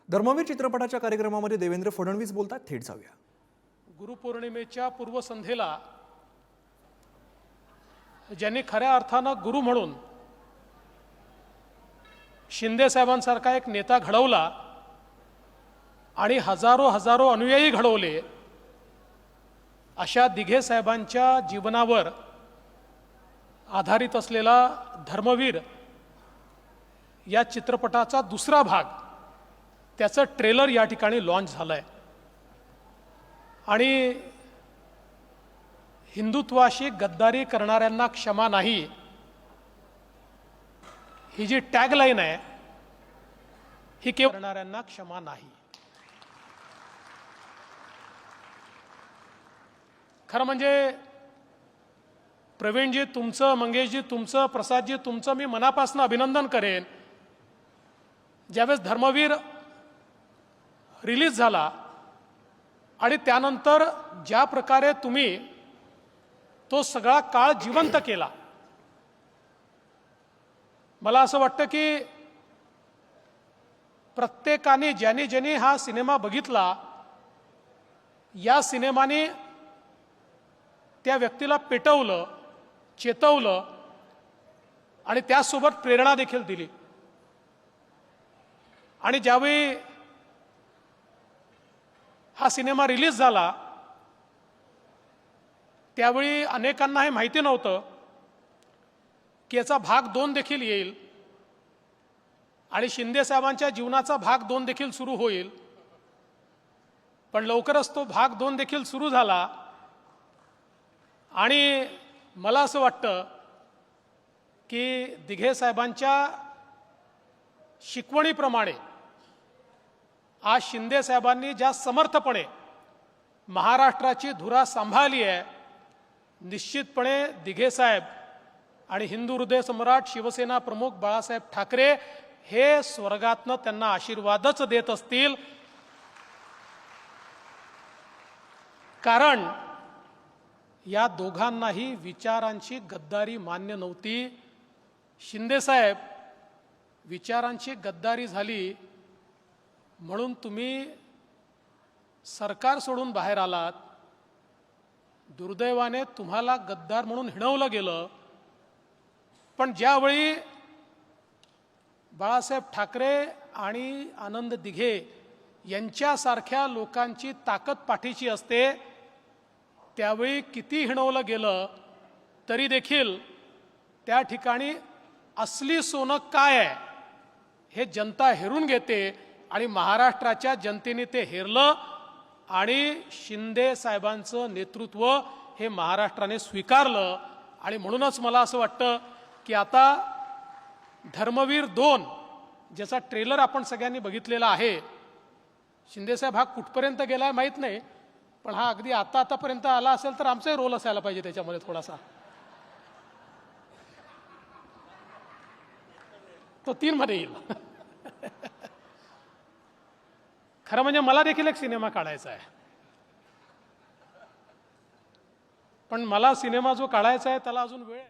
धर्मवीर चित्रपटाच्या कार्यक्रमामध्ये देवेंद्र फडणवीस बोलतात, थेट जाऊया। गुरुपौर्णिमेच्या पूर्वसंध्येला ज्यांनी खऱ्या अर्थानं गुरु म्हणून शिंदे साहेबांसारखा एक नेता घडवला आणि हजारो अनुयायी घडवले, अशा दिघे साहेबांच्या जीवनावर आधारित असलेला धर्मवीर या चित्रपटाचा दुसरा भाग, त्याचं ट्रेलर या ठिकाणी लॉन्च झालंय आणि हिंदुत्वाशी गद्दारी करणाऱ्यांना क्षमा नाही, ही जी टॅगलाईन आहे ही केवळ करणाऱ्यांना क्षमा नाही। खरं म्हणजे प्रवीणजी तुमचं, मंगेशजी तुमचं, प्रसादजी तुमचं मी मनापासून अभिनंदन करेन। ज्यावेळेस धर्मवीर रिलीज झाला आणि त्यानंतर ज्या प्रकारे तुम्ही तो सगळा काळ जिवंत केला, मला असं वाटतं की प्रत्येकाने ज्यांनी हा सिनेमा बघितला, या सिनेमाने त्या व्यक्तीला पेटवलं, चेतवलं आणि त्यासोबत प्रेरणा देखील दिली। आणि ज्यावेळी हा सिनेमा रिलीज झाला त्यावेळी अनेकांना हे माहिती नव्हतं की याचा भाग 2 देखील येईल आणि शिंदे साहेबांच्या जीवनाचा भाग 2 देखील सुरू होईल। पण लवकरच तो भाग 2 देखील सुरू झाला आणि मला असं वाटतं की दिघे साहेबांच्या शिकवणीप्रमाणे आज शिंदे साहेबांनी ज्या समर्थपणे महाराष्ट्राची धुरा सांभाळली आहे, निश्चितपणे दिघे साहेब आणि हिंदू हृदय सम्राट शिवसेना प्रमुख बाळासाहेब ठाकरे हे स्वर्गातनं त्यांना आशीर्वादच देत असतील। कारण या दोघांनाही विचारांची गद्दारी मान्य नव्हती। शिंदे साहेब विचारांची गद्दारी झाली म्हणून तुम्ही सरकार सोडून बाहेर आलात, दुर्दैवाने तुम्हाला गद्दार म्हणून हिणवलं गेलं। पण ज्यावेळी बाळासाहेब ठाकरे आणि आनंद दिघे यांच्यासारख्या लोकांची ताकद पाठीशी असते, त्यावेळी किती हिणवलं गेलं तरी देखील त्या ठिकाणी असली सोनं काय आहे हे जनता हेरून घेते आणि महाराष्ट्राच्या जनतेने ते हेरलं आणि शिंदे साहेबांचं नेतृत्व हे महाराष्ट्राने स्वीकारलं। आणि म्हणूनच मला असं वाटतं की आता धर्मवीर 2 ज्याचा ट्रेलर आपण सगळ्यांनी बघितलेला आहे, शिंदे साहेब हा कुठपर्यंत गेलाय माहीत नाही, पण हा अगदी आतापर्यंत आला असेल तर आमचाही रोल असायला पाहिजे त्याच्यामध्ये थोडासा। तो 3 मध्ये येईल। खरं म्हणजे मला देखील एक सिनेमा काढायचा आहे, पण मला सिनेमा जो काढायचा आहे त्याला अजून वेळ आहे।